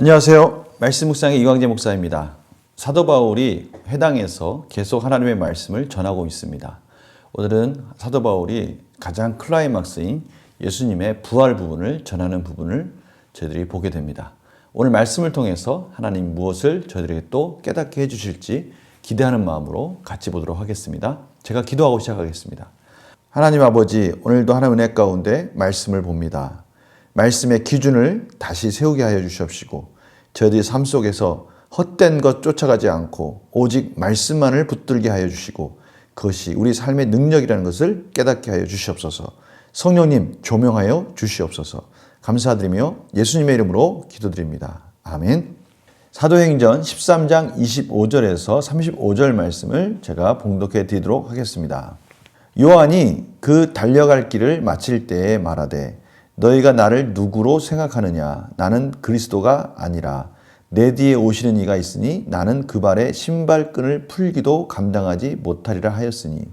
안녕하세요. 말씀 묵상의 이광재 목사입니다. 사도 바울이 회당에서 계속 하나님의 말씀을 전하고 있습니다. 오늘은 사도 바울이 가장 클라이막스인 예수님의 부활 부분을 전하는 부분을 저희들이 보게 됩니다. 오늘 말씀을 통해서 하나님 무엇을 저희들에게 또 깨닫게 해주실지 기대하는 마음으로 같이 보도록 하겠습니다. 제가 기도하고 시작하겠습니다. 하나님 아버지, 오늘도 하나님의 은혜 가운데 말씀을 봅니다. 말씀의 기준을 다시 세우게 하여 주시옵시고 저희들이 삶 속에서 헛된 것 쫓아가지 않고 오직 말씀만을 붙들게 하여 주시고 그것이 우리 삶의 능력이라는 것을 깨닫게 하여 주시옵소서. 성령님 조명하여 주시옵소서. 감사드리며 예수님의 이름으로 기도드립니다. 아멘. 사도행전 13장 25절에서 35절 말씀을 제가 봉독해 드리도록 하겠습니다. 요한이 그 달려갈 길을 마칠 때에 말하되 너희가 나를 누구로 생각하느냐? 나는 그리스도가 아니라 내 뒤에 오시는 이가 있으니 나는 그 발의 신발끈을 풀기도 감당하지 못하리라 하였으니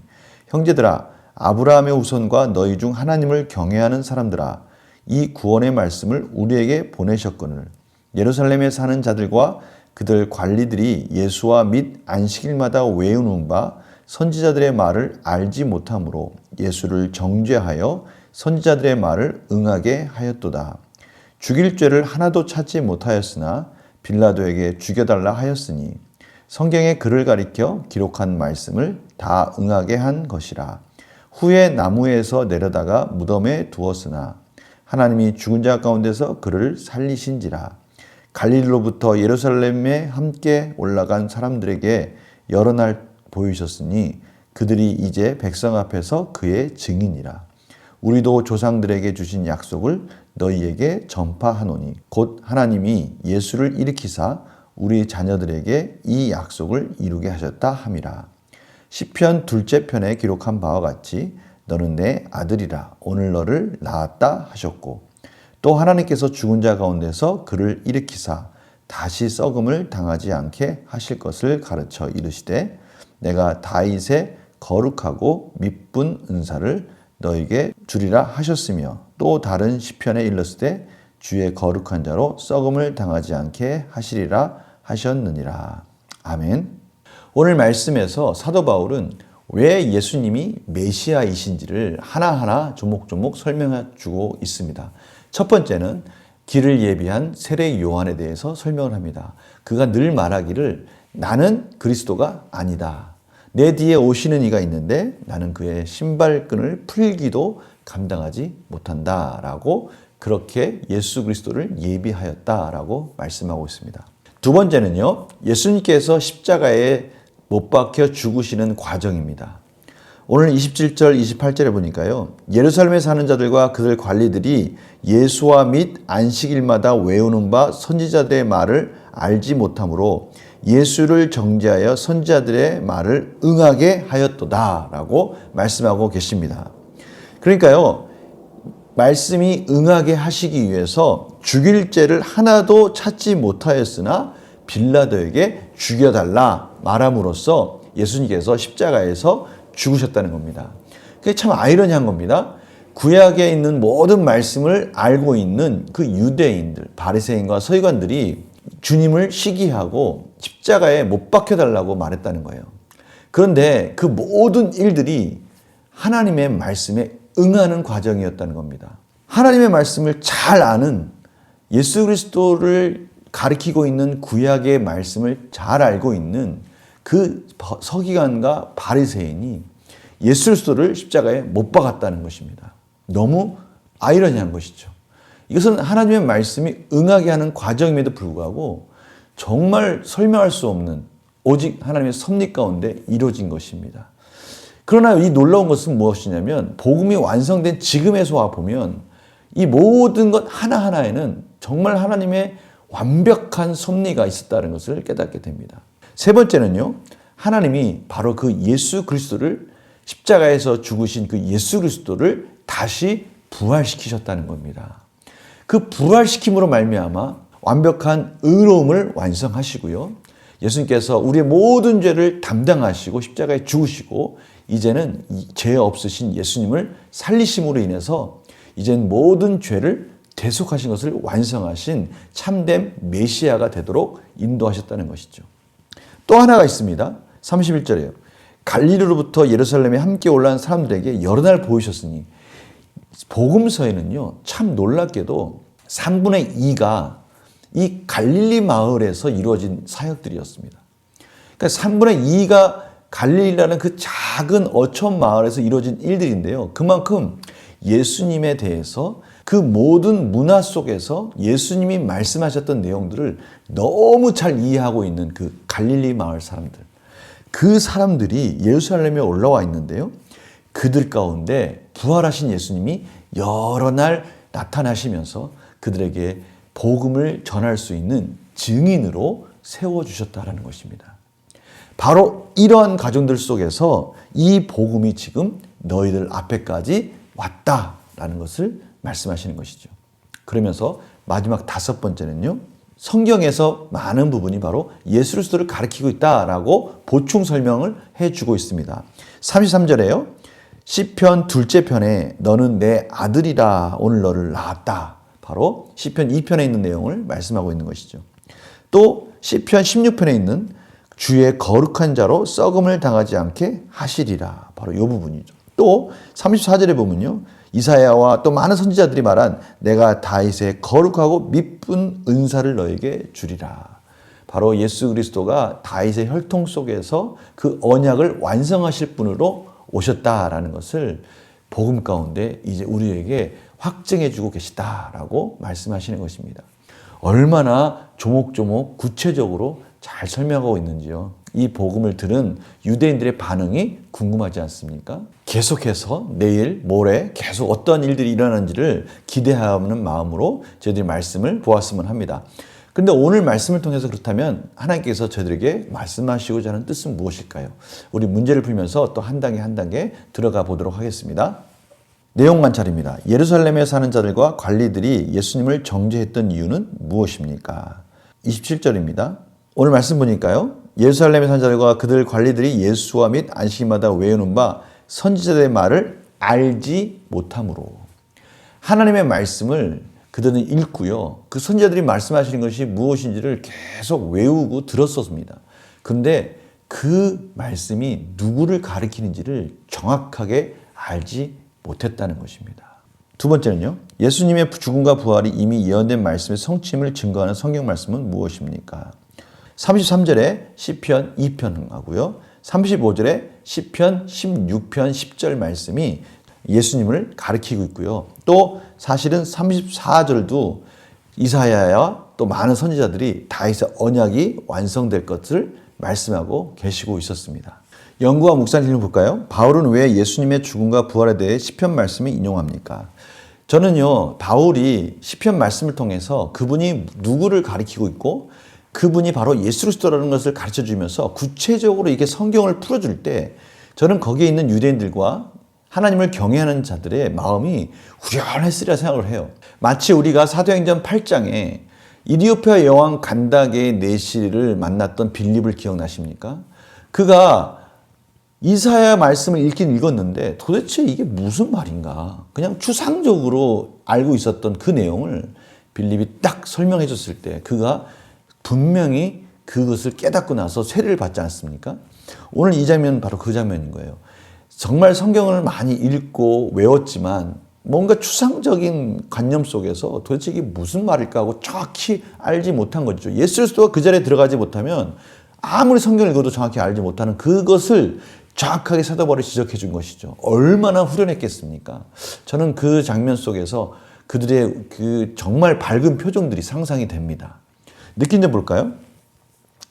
형제들아 아브라함의 후손과 너희 중 하나님을 경외하는 사람들아 이 구원의 말씀을 우리에게 보내셨거늘 예루살렘에 사는 자들과 그들 관리들이 예수와 및 안식일마다 외우는 바 선지자들의 말을 알지 못하므로 예수를 정죄하여 선지자들의 말을 응하게 하였도다. 죽일 죄를 하나도 찾지 못하였으나 빌라도에게 죽여달라 하였으니 성경의 글을 가리켜 기록한 말씀을 다 응하게 한 것이라. 후에 나무에서 내려다가 무덤에 두었으나 하나님이 죽은 자 가운데서 그를 살리신지라. 갈릴리로부터 예루살렘에 함께 올라간 사람들에게 여러 날 보이셨으니 그들이 이제 백성 앞에서 그의 증인이라. 우리도 조상들에게 주신 약속을 너희에게 전파하노니 곧 하나님이 예수를 일으키사 우리 자녀들에게 이 약속을 이루게 하셨다 함이라. 시편 둘째 편에 기록한 바와 같이 너는 내 아들이라 오늘 너를 낳았다 하셨고 또 하나님께서 죽은 자 가운데서 그를 일으키사 다시 썩음을 당하지 않게 하실 것을 가르쳐 이르시되 내가 다윗의 거룩하고 미쁜 은사를 너에게 주리라 하셨으며 또 다른 시편에 일렀으되 주의 거룩한 자로 썩음을 당하지 않게 하시리라 하셨느니라. 아멘. 오늘 말씀에서 사도 바울은 왜 예수님이 메시아이신지를 하나하나 조목조목 설명해 주고 있습니다. 첫 번째는 길을 예비한 세례 요한에 대해서 설명을 합니다. 그가 늘 말하기를 나는 그리스도가 아니다. 내 뒤에 오시는 이가 있는데 나는 그의 신발끈을 풀기도 감당하지 못한다라고 그렇게 예수 그리스도를 예비하였다라고 말씀하고 있습니다. 두 번째는요. 예수님께서 십자가에 못 박혀 죽으시는 과정입니다. 오늘 27절 28절에 보니까요. 예루살렘에 사는 자들과 그들 관리들이 예수와 및 안식일마다 외우는 바 선지자들의 말을 알지 못하므로 예수를 정죄하여 선지자들의 말을 응하게 하였도다 라고 말씀하고 계십니다. 그러니까요. 말씀이 응하게 하시기 위해서 죽일 죄를 하나도 찾지 못하였으나 빌라도에게 죽여달라 말함으로써 예수님께서 십자가에서 죽으셨다는 겁니다. 그게 참 아이러니한 겁니다. 구약에 있는 모든 말씀을 알고 있는 그 유대인들, 바리새인과 서기관들이 주님을 시기하고 십자가에 못 박혀달라고 말했다는 거예요. 그런데 그 모든 일들이 하나님의 말씀에 응하는 과정이었다는 겁니다. 하나님의 말씀을 잘 아는 예수 그리스도를 가리키고 있는 구약의 말씀을 잘 알고 있는 그 서기관과 바리새인이 예수 그리스도를 십자가에 못 박았다는 것입니다. 너무 아이러니한 것이죠. 이것은 하나님의 말씀이 응하게 하는 과정임에도 불구하고 정말 설명할 수 없는 오직 하나님의 섭리 가운데 이루어진 것입니다. 그러나 이 놀라운 것은 무엇이냐면 복음이 완성된 지금에서 와 보면 이 모든 것 하나하나에는 정말 하나님의 완벽한 섭리가 있었다는 것을 깨닫게 됩니다. 세 번째는요. 하나님이 바로 그 예수 그리스도를 십자가에서 죽으신 그 예수 그리스도를 다시 부활시키셨다는 겁니다. 그 부활시킴으로 말미암아 완벽한 의로움을 완성하시고요. 예수님께서 우리의 모든 죄를 담당하시고 십자가에 죽으시고 이제는 죄 없으신 예수님을 살리심으로 인해서 이제는 모든 죄를 계속하신 것을 완성하신 참된 메시아가 되도록 인도하셨다는 것이죠. 또 하나가 있습니다. 31절이에요. 갈릴리로부터 예루살렘에 함께 올라온 사람들에게 여러 날 보이셨으니, 복음서에는요, 참 놀랍게도 3분의 2가 이 갈릴리 마을에서 이루어진 사역들이었습니다. 그러니까 3분의 2가 갈릴리라는 그 작은 어촌 마을에서 이루어진 일들인데요. 그만큼 예수님에 대해서 그 모든 문화 속에서 예수님이 말씀하셨던 내용들을 너무 잘 이해하고 있는 그 갈릴리 마을 사람들, 그 사람들이 예루살렘에 올라와 있는데요. 그들 가운데 부활하신 예수님이 여러 날 나타나시면서 그들에게 복음을 전할 수 있는 증인으로 세워주셨다는 것입니다. 바로 이러한 가정들 속에서 이 복음이 지금 너희들 앞에까지 왔다라는 것을 말씀하시는 것이죠. 그러면서 마지막 5번째는요. 성경에서 많은 부분이 바로 예수 그리스도를 가리키고 있다라고 보충 설명을 해주고 있습니다. 33절에요. 시편 2째 편에 너는 내 아들이라 오늘 너를 낳았다. 바로 시편 2편에 있는 내용을 말씀하고 있는 것이죠. 또 시편 16편에 있는 주의 거룩한 자로 썩음을 당하지 않게 하시리라. 바로 이 부분이죠. 또 34절에 보면요. 이사야와 또 많은 선지자들이 말한 내가 다윗의 거룩하고 미쁜 은사를 너에게 주리라. 바로 예수 그리스도가 다윗의 혈통 속에서 그 언약을 완성하실 분으로 오셨다라는 것을 복음 가운데 이제 우리에게 확증해 주고 계시다라고 말씀하시는 것입니다. 얼마나 조목조목 구체적으로 잘 설명하고 있는지요. 이 복음을 들은 유대인들의 반응이 궁금하지 않습니까? 계속해서 내일, 모레 계속 어떤 일들이 일어나는지를 기대하는 마음으로 저희들이 말씀을 보았으면 합니다. 그런데 오늘 말씀을 통해서 그렇다면 하나님께서 저희들에게 말씀하시고자 하는 뜻은 무엇일까요? 우리 문제를 풀면서 또 한 단계 한 단계 들어가 보도록 하겠습니다. 내용 관찰입니다. 예루살렘에 사는 자들과 관리들이 예수님을 정죄했던 이유는 무엇입니까? 27절입니다. 오늘 말씀 보니까요. 예루살렘에 사는 자들과 그들 관리들이 예수와 및 안식일마다 외우는 바 선지자들의 말을 알지 못함으로. 하나님의 말씀을 그들은 읽고요. 그 선지자들이 말씀하시는 것이 무엇인지를 계속 외우고 들었었습니다. 그런데 그 말씀이 누구를 가리키는지를 정확하게 알지 못했다는 것입니다. 두 번째는요. 예수님의 죽음과 부활이 이미 예언된 말씀의 성취임을 증거하는 성경 말씀은 무엇입니까? 33절에 시편 2편 하고요. 35절에 시편 16편 10절 말씀이 예수님을 가리키고 있고요. 또 사실은 34절도 이사야와 또 많은 선지자들이 다윗의 언약이 완성될 것을 말씀하고 계시고 있었습니다. 연구와 묵상을 볼까요? 바울은 왜 예수님의 죽음과 부활에 대해 시편 말씀을 인용합니까? 저는요, 바울이 시편 말씀을 통해서 그분이 누구를 가리키고 있고 그분이 바로 예수 그리스도라는 것을 가르쳐 주면서 구체적으로 이게 성경을 풀어줄 때 저는 거기에 있는 유대인들과 하나님을 경외하는 자들의 마음이 후련했으리라 생각을 해요. 마치 우리가 사도행전 8장에 이디오피아 여왕 간다게의 내시를 만났던 빌립을 기억나십니까? 그가 이사야 말씀을 읽긴 읽었는데 도대체 이게 무슨 말인가? 그냥 추상적으로 알고 있었던 그 내용을 빌립이 딱 설명해 줬을 때 그가 분명히 그것을 깨닫고 나서 세례를 받지 않습니까? 오늘 이 장면은 바로 그 장면인 거예요. 정말 성경을 많이 읽고 외웠지만 뭔가 추상적인 관념 속에서 도대체 이게 무슨 말일까 하고 정확히 알지 못한 거죠. 예수 그리스도가 그 자리에 들어가지 못하면 아무리 성경을 읽어도 정확히 알지 못하는 그것을 정확하게 사도 바울이 지적해 준 것이죠. 얼마나 후련했겠습니까? 저는 그 장면 속에서 그들의 그 정말 밝은 표정들이 상상이 됩니다. 느낀 점 볼까요?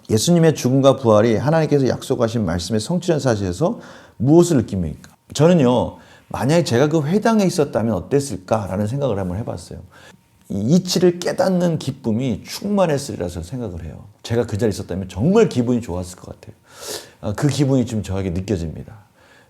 예수님의 죽음과 부활이 하나님께서 약속하신 말씀의 성취된 사실에서 무엇을 느낍니까? 저는요, 만약에 제가 그 회당에 있었다면 어땠을까라는 생각을 한번 해봤어요. 이 이치를 깨닫는 기쁨이 충만했으리라 생각을 해요. 제가 그 자리에 있었다면 정말 기분이 좋았을 것 같아요. 그 기분이 좀 저에게 느껴집니다.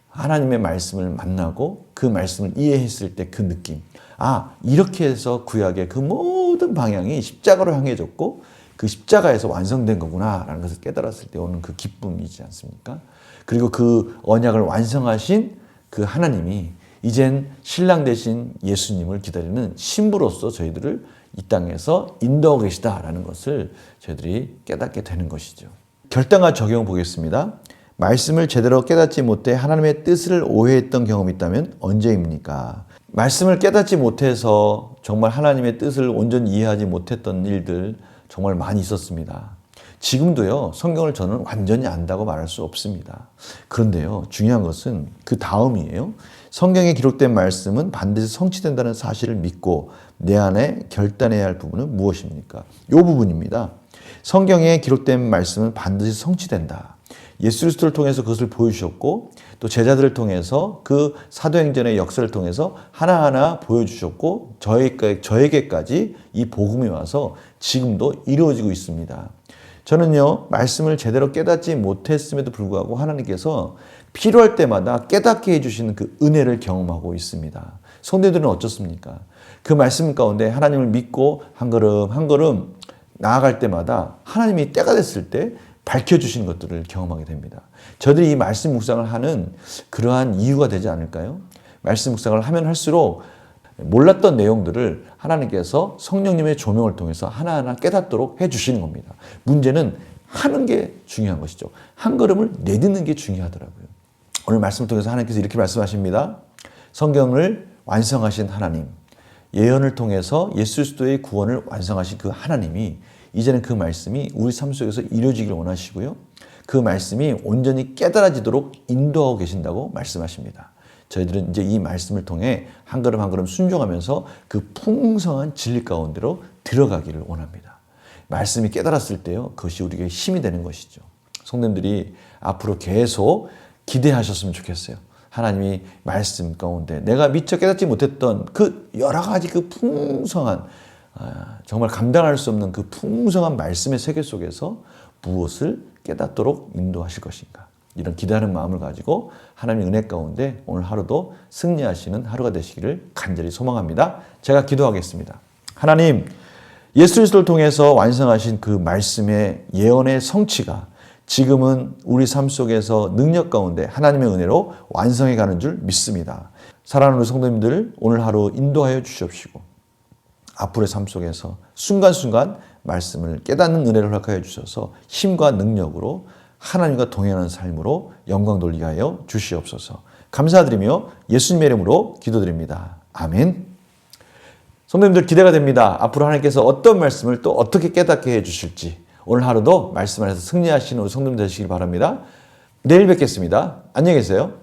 하나님의 말씀을 만나고 그 말씀을 이해했을 때 그 느낌. 아, 이렇게 해서 구약의 그 모든 방향이 십자가로 향해졌고 그 십자가에서 완성된 거구나라는 것을 깨달았을 때 오는 그 기쁨이지 않습니까? 그리고 그 언약을 완성하신 그 하나님이 이젠 신랑 되신 예수님을 기다리는 신부로서 저희들을 이 땅에서 인도하고 계시다라는 것을 저희들이 깨닫게 되는 것이죠. 결단과 적용 보겠습니다. 말씀을 제대로 깨닫지 못해 하나님의 뜻을 오해했던 경험이 있다면 언제입니까? 말씀을 깨닫지 못해서 정말 하나님의 뜻을 온전히 이해하지 못했던 일들 정말 많이 있었습니다. 지금도요, 성경을 저는 완전히 안다고 말할 수 없습니다. 그런데요, 중요한 것은 그 다음이에요. 성경에 기록된 말씀은 반드시 성취된다는 사실을 믿고 내 안에 결단해야 할 부분은 무엇입니까? 이 부분입니다. 성경에 기록된 말씀은 반드시 성취된다. 예수 그리스도를 통해서 그것을 보여주셨고 또 제자들을 통해서 그 사도행전의 역사를 통해서 하나하나 보여주셨고 저에게까지 이 복음이 와서 지금도 이루어지고 있습니다. 저는요, 말씀을 제대로 깨닫지 못했음에도 불구하고 하나님께서 필요할 때마다 깨닫게 해주시는 그 은혜를 경험하고 있습니다. 성도들은 어떻습니까? 그 말씀 가운데 하나님을 믿고 한 걸음 한 걸음 나아갈 때마다 하나님이 때가 됐을 때 밝혀주시는 것들을 경험하게 됩니다. 저들이 이 말씀 묵상을 하는 그러한 이유가 되지 않을까요? 말씀 묵상을 하면 할수록 몰랐던 내용들을 하나님께서 성령님의 조명을 통해서 하나하나 깨닫도록 해주시는 겁니다. 문제는 하는 게 중요한 것이죠. 한 걸음을 내딛는 게 중요하더라고요. 오늘 말씀을 통해서 하나님께서 이렇게 말씀하십니다. 성경을 완성하신 하나님, 예언을 통해서 예수 그리스도의 구원을 완성하신 그 하나님이 이제는 그 말씀이 우리 삶 속에서 이루어지기를 원하시고요. 그 말씀이 온전히 깨달아지도록 인도하고 계신다고 말씀하십니다. 저희들은 이제 이 말씀을 통해 한 걸음 한 걸음 순종하면서 그 풍성한 진리 가운데로 들어가기를 원합니다. 말씀이 깨달았을 때요, 그것이 우리에게 힘이 되는 것이죠. 성도님들이 앞으로 계속 기대하셨으면 좋겠어요. 하나님이 말씀 가운데 내가 미처 깨닫지 못했던 그 여러 가지 그 풍성한 정말 감당할 수 없는 그 풍성한 말씀의 세계 속에서 무엇을 깨닫도록 인도하실 것인가. 이런 기대하는 마음을 가지고 하나님의 은혜 가운데 오늘 하루도 승리하시는 하루가 되시기를 간절히 소망합니다. 제가 기도하겠습니다. 하나님, 예수 그리스도를 통해서 완성하신 그 말씀의 예언의 성취가 지금은 우리 삶 속에서 능력 가운데 하나님의 은혜로 완성해 가는 줄 믿습니다. 사랑하는 우리 성도님들, 오늘 하루 인도하여 주시옵시고 앞으로의 삶 속에서 순간순간 말씀을 깨닫는 은혜를 허락하여 주셔서 힘과 능력으로 하나님과 동행하는 삶으로 영광 돌리게 하여 주시옵소서. 감사드리며 예수님의 이름으로 기도드립니다. 아멘. 성도님들 기대가 됩니다. 앞으로 하나님께서 어떤 말씀을 또 어떻게 깨닫게 해 주실지 오늘 하루도 말씀 안에서 승리하시는 우리 성도님 되시길 바랍니다. 내일 뵙겠습니다. 안녕히 계세요.